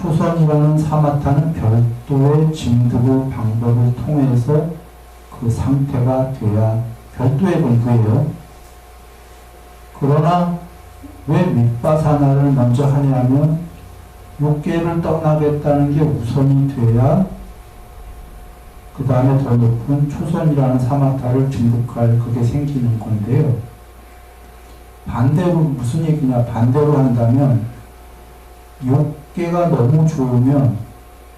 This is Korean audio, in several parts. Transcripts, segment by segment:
초선이라는 사마타는 별도의 증득의 방법을 통해서 그 상태가 돼야 별도의 공부예요. 그러나 왜 윗바사나를 먼저 하냐면 육계를 떠나겠다는 게 우선이 돼야 그 다음에 더 높은 초선이라는 사마타를 증득할 그게 생기는 건데요. 반대로 무슨 얘기냐, 반대로 한다면 육계가 너무 좋으면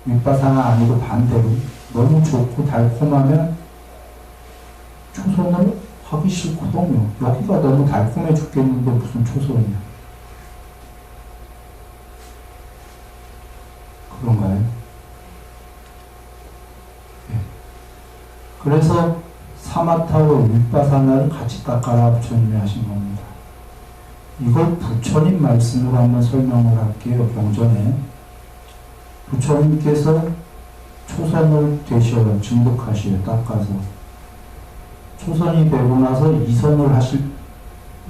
윗바사나 아니고 반대로 너무 좋고 달콤하면 초선을 하기 싫거든요. 여기가 너무 달콤해 죽겠는데 무슨 초선이야. 그런가요? 네. 그래서 사마타와 윗바사나를 같이 닦아라 부처님이 하신 겁니다. 이걸 부처님 말씀으로 한번 설명을 할게요. 경전에 부처님께서 초선을 되셔요. 증득하셔요. 닦아서 초선이 되고 나서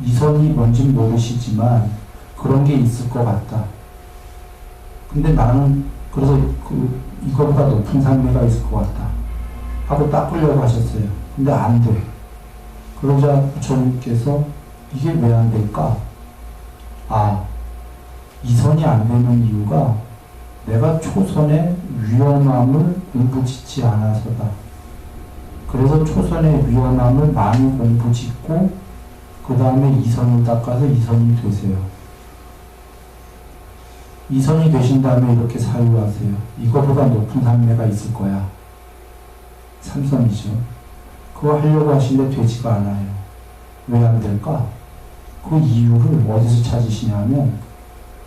이선이 뭔지 모르시지만 그런 게 있을 것 같다. 근데 나는 그래서 이거보다 높은 상대가 있을 것 같다 하고 닦으려고 하셨어요. 근데 안 돼. 그러자 부처님께서 이게 왜 안 될까? 이선이 안 되는 이유가 내가 초선의 위험함을 공부짓지 않아서다. 그래서 초선의 위험함을 많이 공부짓고 그 다음에 이선을 닦아서 이선이 되세요. 이선이 되신 다음에 이렇게 사유하세요. 이거보다 높은 상례가 있을 거야. 삼선이죠. 그거 하려고 하시는데 되지가 않아요. 왜 안 될까? 그 이유를 어디서 찾으시냐면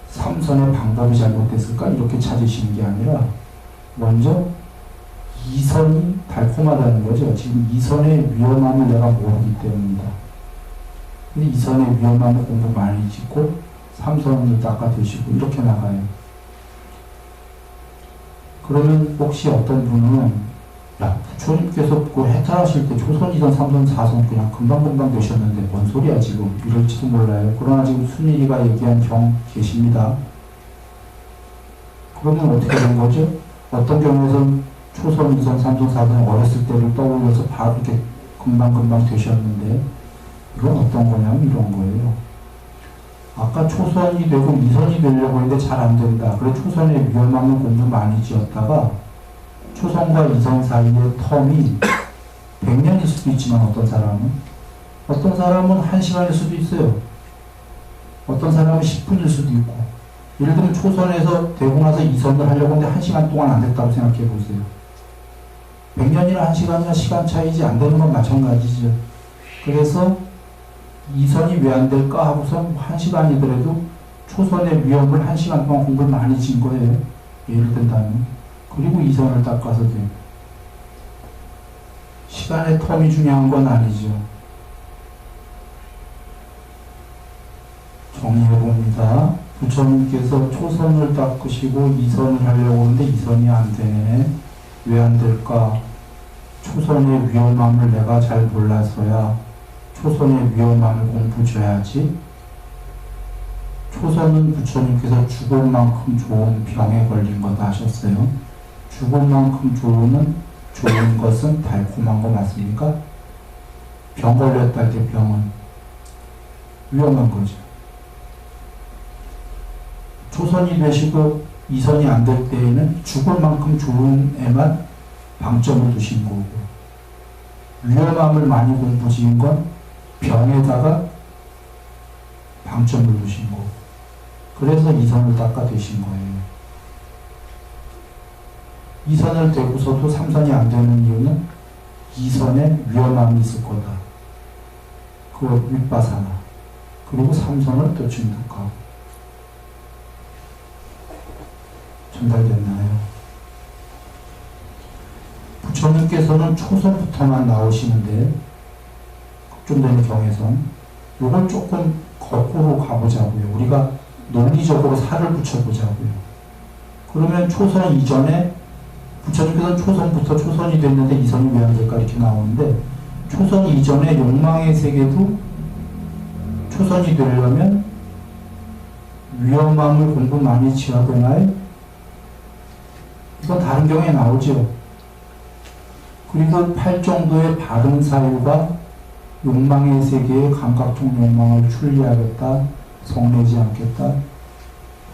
삼선의 방법이 잘못됐을까? 이렇게 찾으시는 게 아니라 먼저 이선이 달콤하다는 거죠. 지금 이선의 위험함을 내가 모르기 때문이다. 근데 이선의 위험함을 공부 많이 짓고 삼선을 닦아두시고 이렇게 나가요. 그러면 혹시 어떤 분은 부처님께서 그 해탈하실 때 초선이든 삼선, 사선 그냥 금방금방 되셨는데 뭔 소리야 지금 이럴지도 몰라요. 그러나 지금 순일이가 얘기한 경 계십니다. 그러면 어떻게 된 거죠? 어떤 경우에는 초선, 이선, 삼선, 사선 어렸을 때를 떠올려서 바로 이렇게 금방금방 되셨는데 이건 어떤 거냐면 이런 거예요. 아까 초선이 되고 이선이 되려고 했는데 잘 안 된다. 그래 초선의 위험함을 공부 많이 지었다가 초선과 이선 사이의 텀이 100년일 수도 있지만 어떤 사람은 1시간일 수도 있어요. 어떤 사람은 10분일 수도 있고. 예를 들면 초선에서 되고 나서 이선을 하려고 하는데 1시간 동안 안 됐다고 생각해 보세요. 100년이나 1시간이나 시간 차이지 안 되는 건 마찬가지죠. 그래서 이선이 왜 안 될까 하고서 1시간이더라도 초선의 위험을 1시간 동안 공부를 많이 진 거예요. 예를 든다면. 그리고 이선을 닦아서 돼요. 시간의 텀이 중요한 건 아니죠. 정리해봅니다. 부처님께서 초선을 닦으시고 이선을 하려고 하는데 이선이 안 되네. 왜 안 될까? 초선의 위험함을 내가 잘 몰라서야 초선의 위험함을 공부줘야지. 초선은 부처님께서 죽을 만큼 좋은 병에 걸린 거다 하셨어요. 죽을 만큼 좋은 것은 달콤한 거 맞습니까? 병 걸렸다 할 때 병은 위험한 거죠. 초선이 되시고 이선이 안 될 때에는 죽을 만큼 좋은 애만 방점을 두신 거고, 위험함을 많이 공부지은 건 병에다가 방점을 두신 거고, 그래서 이선을 닦아 되신 거예요. 이선을 되고서도 삼선이 안 되는 이유는 이선에 위험함이 있을 거다. 그거 윗바사나. 그리고 삼선을 또 증득하고. 전달됐나요? 부처님께서는 초선부터만 나오시는데 좀 전에 경에선 이걸 조금 거꾸로 가보자고요. 우리가 논리적으로 살을 붙여보자고요. 그러면 초선 이전에 부처님께서는 초선부터 초선이 됐는데 이선이 왜 안 될까 이렇게 나오는데, 초선 이전에 욕망의 세계도 초선이 되려면 위험함을 공부 많이 지어야 되나요? 이건 다른 경우에 나오죠. 그리고 8 정도의 바른 사유가 욕망의 세계의 감각적 욕망을 출리하겠다, 성내지 않겠다,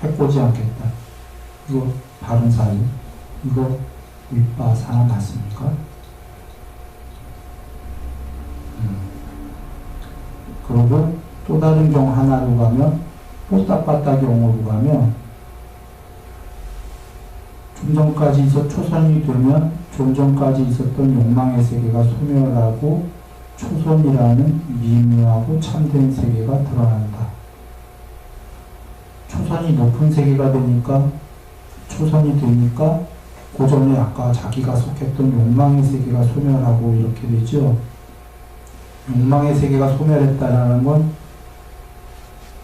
해코지 않겠다. 이거 바른 사유. 이거 윗바사나 맞습니까? 그리고 또 다른 경우 하나로 가면 뽀따빠따 경우로 가면 좀 전까지 초선이 되면 좀 전까지 있었던 욕망의 세계가 소멸하고 초선이라는 미묘하고 참된 세계가 드러난다. 초선이 높은 세계가 되니까 초선이 되니까 고전에 아까 자기가 속했던 욕망의 세계가 소멸하고 이렇게 되죠. 욕망의 세계가 소멸했다라는 건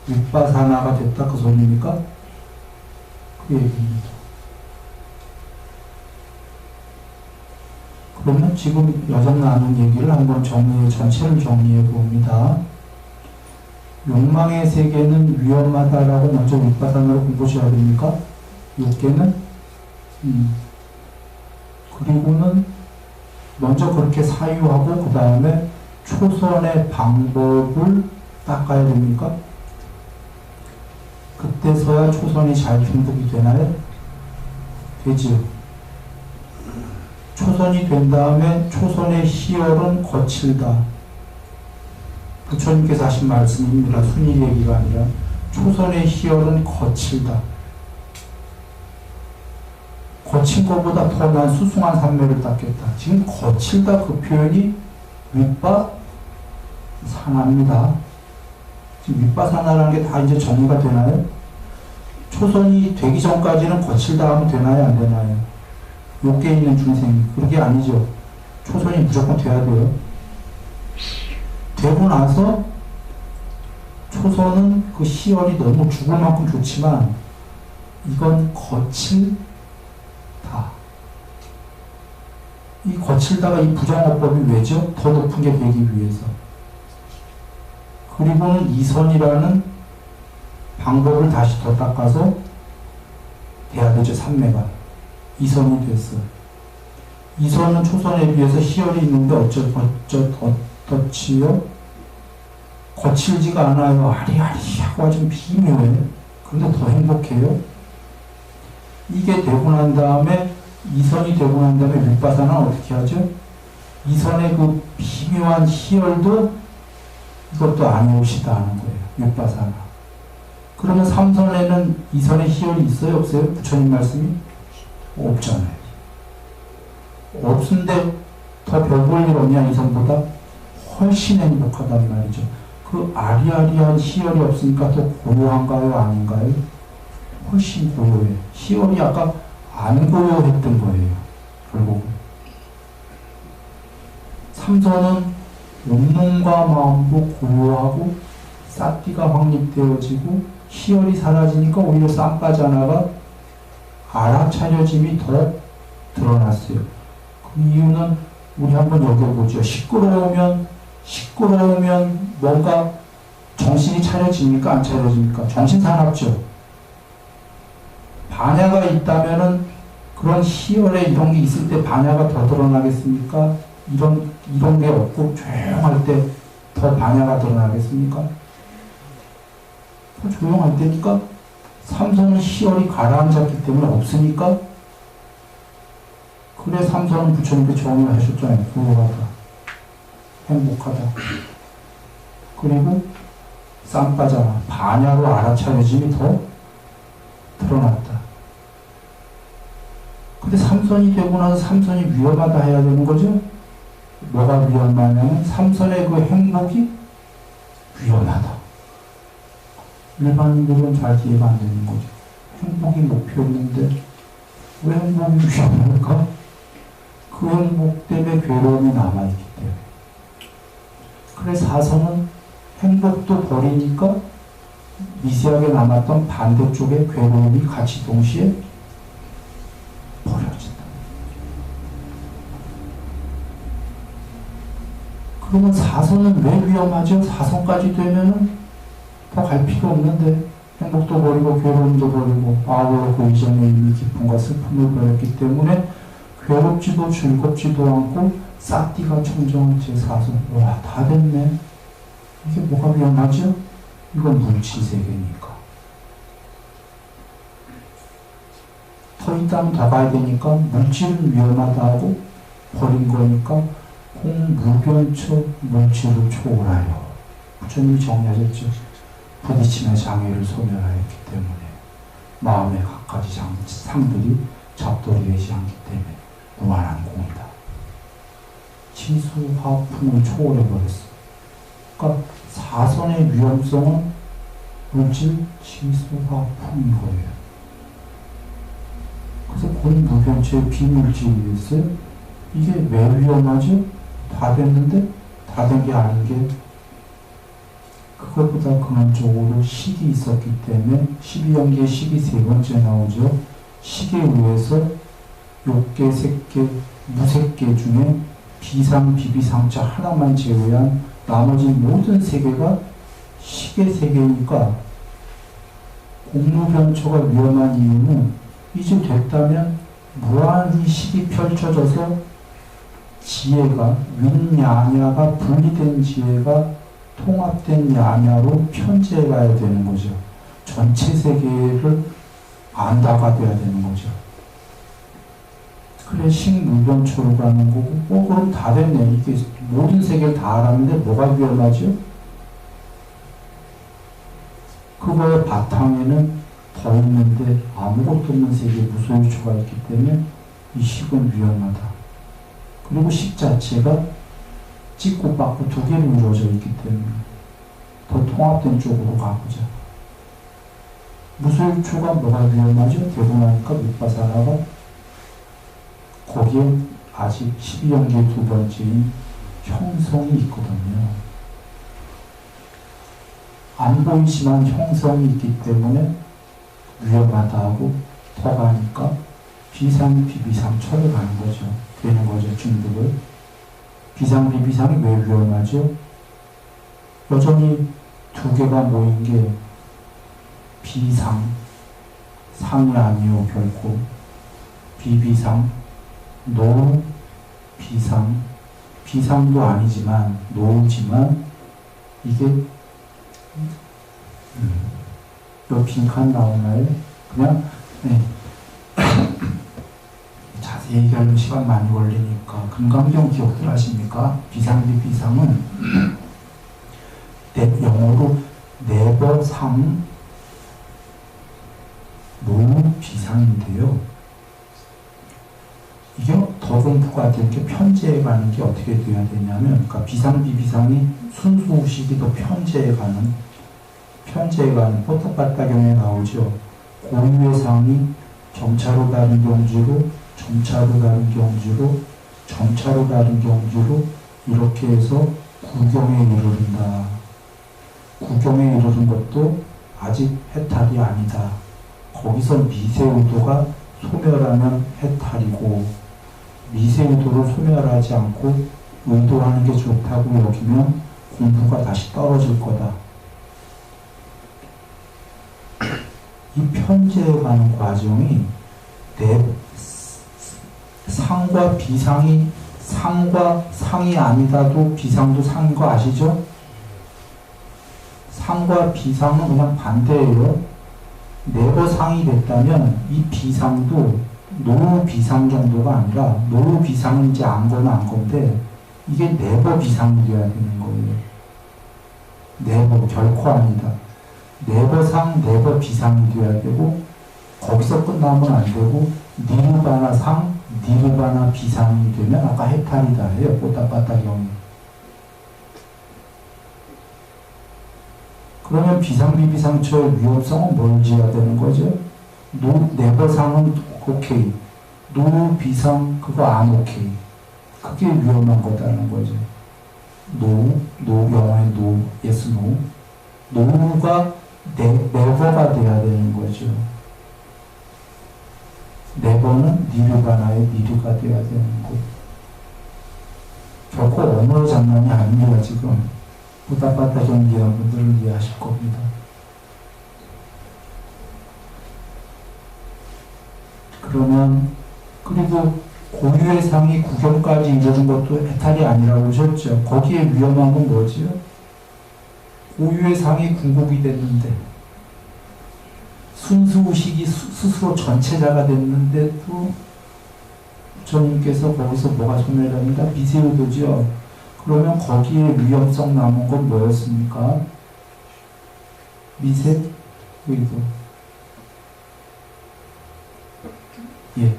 윗바사나가 됐다 그 소리입니까? 그 얘기입니다. 그러면 지금 여섯 나눈 얘기를 한번 전체를 정리해 봅니다. 욕망의 세계는 위험하다라고 먼저 윗바사나로 공부하셔야 됩니까? 6개는 그리고는 먼저 그렇게 사유하고 그 다음에 초선의 방법을 닦아야 됩니까? 그때서야 초선이 잘 중독이 되나요? 되지요. 초선이 된 다음에 초선의 희열은 거칠다. 부처님께서 하신 말씀입니다. 순위 얘기가 아니라 초선의 희열은 거칠다. 거친 것보다 더 난 수승한 삼매를 닦겠다. 지금 거칠다 그 표현이 윗바사나입니다. 지금 윗바사나라는 게 다 이제 정리가 되나요? 초선이 되기 전까지는 거칠다 하면 되나요? 안 되나요? 욕계 있는 중생이. 그게 아니죠. 초선이 무조건 돼야 돼요. 되고 나서 초선은 그 시열이 너무 죽을 만큼 좋지만 이건 거칠다. 이 거칠다가 이 부정어법이 왜죠? 더 높은 게 되기 위해서. 그리고는 이선이라는 방법을 다시 더 닦아서 돼야 되죠. 삼매가. 이선이 됐어. 이선은 초선에 비해서 희열이 있는데 어떻지요? 거칠지가 않아요. 아리아리하고 좀 비묘해. 그런데 더 행복해요. 이게 되고 난 다음에 이선이 되고 난 다음에 윗바사는 어떻게 하죠? 이선의 그 비묘한 희열도 이것도 아니옵시다 하는 거예요. 윗바사나. 그러면 삼선에는 이선의 희열이 있어요? 없어요? 부처님 말씀이? 없잖아요. 없은데 더 별 볼 일 없냐 이선보다? 훨씬 행복하단 말이죠. 그 아리아리한 희열이 없으니까 더 고요한가요? 아닌가요? 훨씬 고요해. 희열이 아까 안 고요했던 거예요. 결국 삼선은 온몸과 마음도 고요하고 싹기가 확립되어지고 희열이 사라지니까 오히려 쌈바자나가 알아차려짐이 더 드러났어요. 그 이유는 우리 한번 여겨보죠. 시끄러우면 뭔가 정신이 차려집니까? 안 차려집니까? 정신 사납죠. 반야가 있다면은 그런 희열에 이런 게 있을 때 반야가 더 드러나겠습니까? 이런 게 없고 조용할 때 더 반야가 드러나겠습니까? 더 조용할 때니까 삼선은 희열이 가라앉았기 때문에 없으니까 그래 삼선은 부처님께 정의를 하셨잖아요. 고요하다. 행복하다. 그리고 쌈바잖아. 반야로 알아차려짐이 더 드러났다. 근데 삼선이 되고 나서 삼선이 위험하다 해야 되는 거죠? 뭐가 위험하냐면 삼선의 그 행복이 위험하다. 일반인들은 잘 이해가 안 되는 거죠. 행복이 목표였는데 왜 행복이 위험할까? 그 행복 때문에 괴로움이 남아있기 때문에. 그래서 사선은 행복도 버리니까 미세하게 남았던 반대쪽의 괴로움이 같이 동시에 버려진다. 그러면 사선은 왜 위험하죠? 사선까지 되면은 더 갈 필요 없는데 행복도 버리고 괴로움도 버리고 아울러 그 이전에 이미 기쁨과 슬픔을 버렸기 때문에 괴롭지도 즐겁지도 않고 싹디가 청정한 제4선. 와, 다 됐네. 이게 뭐가 위험하죠? 이건 물질 세계니까. 더 있다면 더 가야 되니까 물질은 위험하다 하고 버린 거니까 공무변처 물질을 초월하여. 부처님이 정리하셨죠. 부딪히며 장애를 소멸하였기 때문에 마음의 갖가지 상들이 잡돌이 되지 않기 때문에 무한한 공이다. 치수화풍을 초월해버렸어. 그러니까 사선의 위험성은 물질 치수화풍인 거예요. 그래서 공무변처의 비물질이 있어요. 이게 왜 위험하죠? 다 됐는데 다 된 게 아닌 게 그것보다 근원적으로 식이 있었기 때문에 12연계의 식이 세 번째 나오죠. 식에 의해서 욕계, 색계, 무색계 중에 비상, 비비상자 하나만 제외한 나머지 모든 세계가 식의 세계니까 공무변초가 위험한 이유는 이제 됐다면 무한히 식이 펼쳐져서 지혜가 윈야냐가 분리된 지혜가 통합된 야냐로 편재해 가야 되는 거죠. 전체 세계를 안다가 돼야 되는 거죠. 그래 식무변초로 가는 거고 그럼 다 됐네. 이게 모든 세계를 다 알았는데 뭐가 위험하죠? 그거의 바탕에는 더 있는데 아무것도 없는 세계에 무소유초가 있기 때문에 이 식은 위험하다. 그리고 식 자체가 찍고 받고 두 개로 이루어져 있기 때문에 더 통합된 쪽으로 가보자. 무소유초가 뭐가 위험하죠? 되고 나니까 윗바사나가 거기에 아직 12연계 두 번째인 형성이 있거든요. 안 보이지만 형성이 있기 때문에 위험하다 하고 더 가니까 비상, 비비상 철을 가는 거죠. 되는 거죠, 중독을. 비상, 비비상이 왜 위험하죠? 여전히 두 개가 모인 게 비상, 상이 아니요 결코. 비비상, 노, 비상, 비상도 아니지만 노지만 이게 요 빈칸 나오나요? 그냥 네. 자세히 얘기하려면 시간 많이 걸리니까 금강경 기억들 하십니까? 비상비비상은 영어로 네버상 노비상인데요. 이게 더 공부가 될 게 편재해 가는 게 어떻게 돼야 되냐면, 그러니까 비상비비상이 순수의식이 더 편재해 가는 포탑바다경에 나오죠. 고유의 상이 점차로 다른 경지로, 점차로 다른 경지로, 점차로 다른 경지로 이렇게 해서 구경에 이르른다. 구경에 이르는 것도 아직 해탈이 아니다. 거기서 미세의도가 소멸하면 해탈이고, 미세의도를 소멸하지 않고 의도하는 게 좋다고 여기면 공부가 다시 떨어질 거다. 이 편재해가는 과정이 상과 비상이 상과 상이 아니다도 비상도 상인 거 아시죠? 상과 비상은 그냥 반대예요. 네버상이 됐다면 이 비상도 노비상 정도가 아니라 노비상은 이제 안 거나 안 건데 이게 네버비상이 되어야 되는 거예요. 네버 결코 아니다. 네버상, 네버비상이 되어야 되고 거기서 끝나면 안 되고 니르바나상, 니르바나비상이 되면 아까 해탈이다 해요. 뽀따빠따경이. 그러면 비상비비상처의 위험성은 뭘 지어야 되는 거죠? 네버상은 오케이. 노비상 그거 안 오케이. 그게 위험한 거다는 거죠. 영어의 yes, no. 노가 네버가 돼야 되는 거죠. 네버는 니르바나의 니르가 돼야 되는 거. 결코 언어의 장난이 아닙니다, 지금. 보다바다 경기한 분들은 이해하실 겁니다. 그러면 그리고 고유의 상이 구경까지 이르는 것도 해탈이 아니라고 하셨죠. 거기에 위험한 건 뭐지요? 고유의 상이 궁극이 됐는데 순수의식이 스스로 전체자가 됐는데도 부처님께서 거기서 뭐가 소멸합니다? 미세의도죠. 그러면 거기에 위험성 남은 건 뭐였습니까? 미세의도. 예.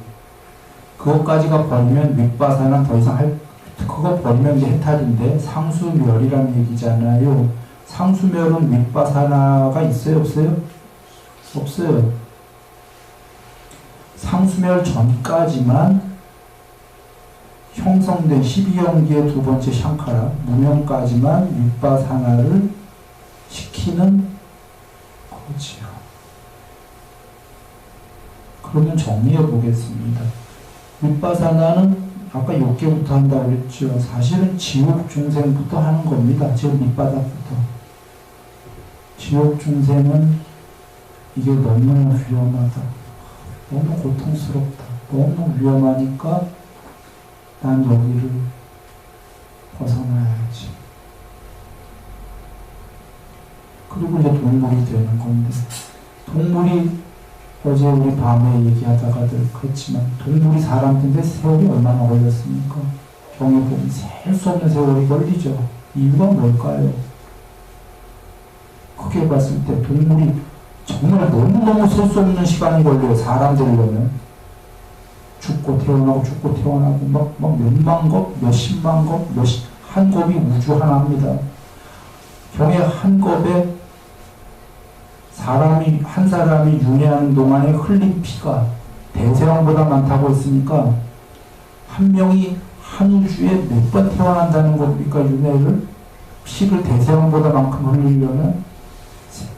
그것까지가 버리면 윗바사는 더 이상 그거 버리면 이제 해탈인데 상수멸이라는 얘기잖아요. 상수멸은 윗바사나가 있어요? 없어요? 없어요. 상수멸 전까지만 형성된 12연기의 두 번째 샹카라, 무명까지만 윗바사나를 시키는 거지요. 그러면 정리해 보겠습니다. 윗바사나는 아까 6개부터 한다고 그랬죠. 사실은 지옥 중생부터 하는 겁니다. 지금 밑바닥부터. 지옥 중생은 이게 너무 위험하다. 너무 고통스럽다. 너무 위험하니까 난 여기를 벗어나야지. 그리고 이제 동물이 되는 건데, 동물이 어제 우리 밤에 얘기하다가들 그랬지만 동물이 사람인데 세월이 얼마나 걸렸습니까? 경에 보면 셀 수 없는 세월이 걸리죠. 이유가 뭘까요? 크게 봤을 때 동물이 정말 너무너무 셀 수 없는 시간이 걸려요. 사람 되려면. 죽고 태어나고 죽고 태어나고 막 몇만 겁, 몇십만 겁, 한 겁이 우주 하나입니다. 경에 한 겁에 한 사람이 윤회하는 동안에 흘린 피가 대세왕보다 많다고 했으니까 한 명이 한 우주에 몇 번 태어난다는 겁니까? 윤회를 피를 대세왕보다 만큼 흘리려면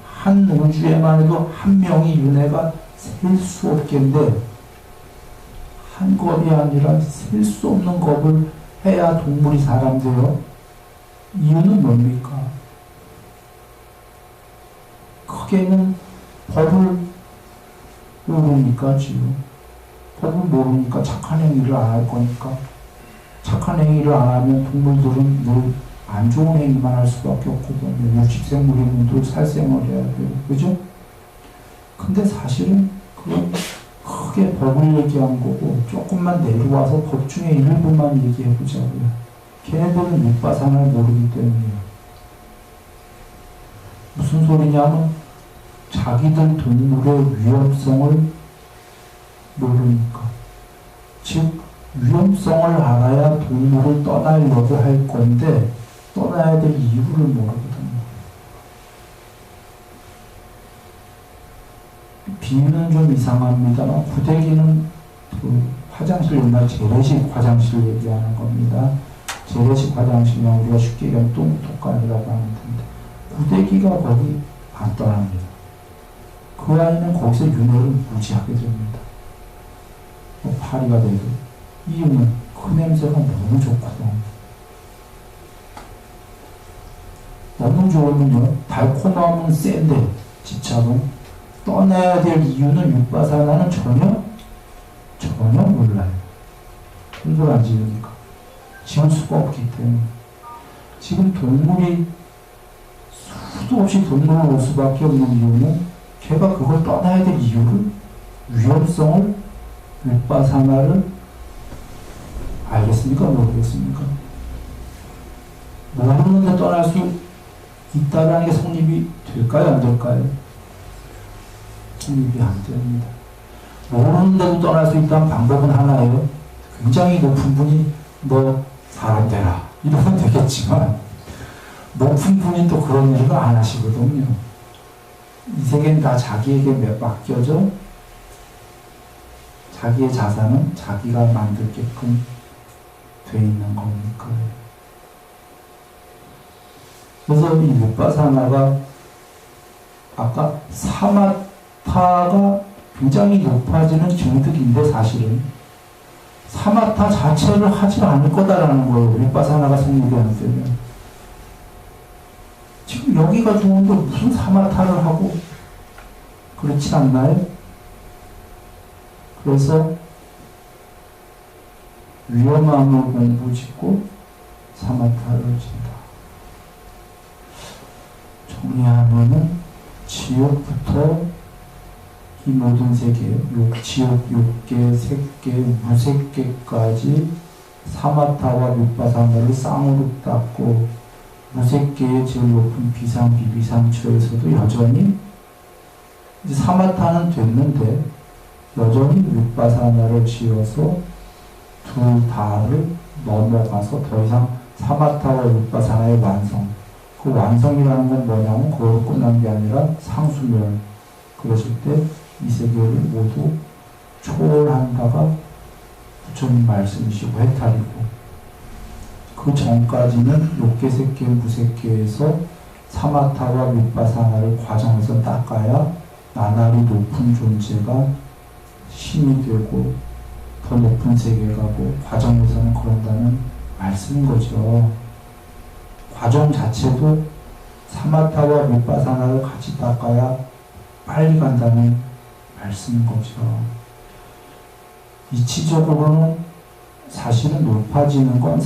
한 우주에만 해도 한 명이 윤회가 셀 수 없겠는데 한 겁이 아니라 셀 수 없는 겁을 해야 동물이 사람 돼요. 이유는 뭡니까? 크게는 법을 모르니까 지금 법을 모르니까 착한 행위를 안 할 거니까 착한 행위를 안 하면 동물들은 늘 안 좋은 행위만 할 수밖에 없거든요. 육식생물이면 늘 살생을 해야 돼요. 그죠? 근데 사실은 그건 크게 법을 얘기한 거고 조금만 내려와서 법 중에 일부만 얘기해 보자고요. 걔네들은 윗바산을 모르기 때문이에요. 무슨 소리냐면 자기들 동물의 위험성을 모르니까. 즉 위험성을 알아야 동물을 떠나려고 할 건데 떠나야 될 이유를 모르거든요. 비유는 좀 이상합니다만 구데기는 그 화장실 옛날 재래식 화장실 얘기하는 겁니다. 재래식 화장실이면 우리가 쉽게 얘기하면 똥독간이라고 하는 텐데 구데기가 거기 안 떠납니다. 그 아이는 거기서 윤회를 무지하게 됩니다. 파리가 되고. 이유는 그 냄새가 너무 좋거든. 너무 좋으면요, 달콤함은 센데 집착은 떠나야 될 이유는 윗바사나는 전혀 몰라요. 손을 안 지으니까. 지을 수가 없기 때문에. 지금 동물이 수도 없이 동물을 올 수밖에 없는 이유는 걔가 그걸 떠나야 될 이유를, 위험성을, 윗바사나를 알겠습니까? 모르겠습니까? 모르는데 떠날 수 있다라는 게 성립이 될까요? 안 될까요? 성립이 안 됩니다. 모르는데도 떠날 수 있다는 방법은 하나예요. 굉장히 높은 분이 사람 되라 이러면 되겠지만 높은 분이 또 그런 일을 안 하시거든요. 이 세계는 다 자기에게 맡겨져 자기의 자산은 자기가 만들게끔 돼 있는 거니까. 그래서 이 윗바사나가 아까 사마타가 굉장히 높아지는 증득인데 사실은 사마타 자체를 하지 않을 거다라는 거예요. 윗바사나가 성립되는 때면. 지금 여기가 좋은데 무슨 사마타를 하고 그렇지 않나요? 그래서 위험함을 공부짓고 사마타를 진다. 정리하면은 지옥부터 이 모든 세계, 지옥 6개, 색계, 무색계까지 사마타와 윗바사나를 쌍으로 닦고 무색계의 제일 높은 비상, 비비상처에서도 여전히 이제 사마타는 됐는데 여전히 윗바사나를 지어서 두 다를 넘어가서 더 이상 사마타와 윗바사나의 완성, 그 완성이라는 건 뭐냐면 그걸로 끝난 게 아니라 상수멸, 그랬을 때 이 세계를 모두 초월한다가 부처님 말씀이시고 해탈이고, 그 전까지는 욕계색계, 무색계에서 사마타와 윗바사나를 과정에서 닦아야 나날이 높은 존재가 신이 되고 더 높은 세계 가고, 과정에서는 그런다는 말씀인 거죠. 과정 자체도 사마타와 윗바사나를 같이 닦아야 빨리 간다는 말씀인 거죠. 이치적으로는 사실은 높아지는 건